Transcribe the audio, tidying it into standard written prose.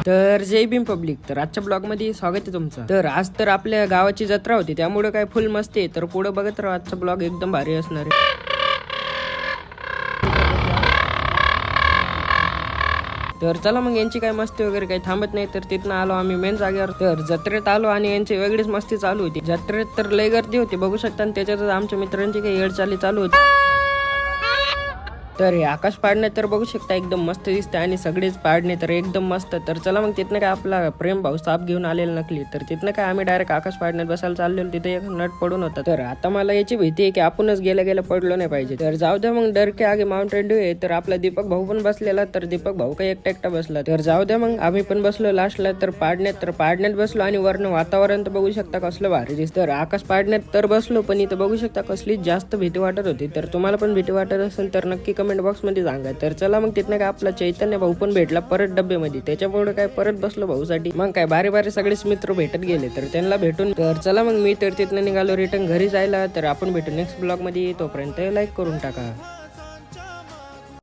तर जय भीम पब्लिक. तर आजच्या ब्लॉग मध्ये स्वागत आहे तुमचं. तर आज तर आपल्या गावाची जत्रा होती, त्यामुळे काय फुल मस्ती आहे. तर पुढे बघत राहा, आजचा ब्लॉग एकदम भारी असणार आहे. तर चला मग यांची काय मस्ती वगैरे काही थांबत नाही. तर तिथनं आलो आम्ही मेन जागेवर. तर जत्रेत आलो आणि यांची वेगळीच मस्ती चालू होती. जत्रेत तर लय गर्दी होती बघू शकता, आणि त्याच्यातच आमच्या मित्रांची काही येडचाली चालू होती. तर हे आकाश पाडणे तर बघू शकता एकदम मस्त दिसते, आणि सगळेच पाडणे तर एकदम मस्त. तर चला मग तिथनं काय आपला प्रेम भाऊ साप घेऊन आलेला नकली. तर तिथनं काय आम्ही डायरेक्ट आकाश पाडण्यात बसायला चाललेलो. तिथे एक नट पडून होता. तर आता मला याची भीती आहे की आपणच गेल्या गेल्या पडलो नाही पाहिजे. तर जाऊ द्या मग, डर के आगे माउंटेन ड्यू आहे. तर आपला दीपक भाऊ पण बसलेला. तर दीपक भाऊ काही एकटा बसला. तर जाऊ द्या मग, आम्ही पण बसलो लास्टला. तर पाडण्यात बसलो, आणि वर्ण वातावरण तर बघू शकता कसलं भारी दिसतं. तर आकाश पाडण्यात तर बसलो, पण इथं बघू शकता कसलीच जास्त भीती वाटत होती. तर तुम्हाला पण भीती वाटत असेल तर नक्की कमेंट बॉक्स मध्ये सांगा. तर चला मग तिथनं काय आपला चैतन्य भाऊ पण भेटला परत डब्यामध्ये. त्याच्यामुळे काय परत बसलो भाऊसाठी. मग काय बारे सगळेच मित्र भेटत गेले. तर त्यांना भेटून तर चला मग मी तर तिथनं निघालो रिटर्न घरी जायला. तर आपण भेटू नेक्स्ट ब्लॉग मध्ये. तोपर्यंत लाईक करून टाका.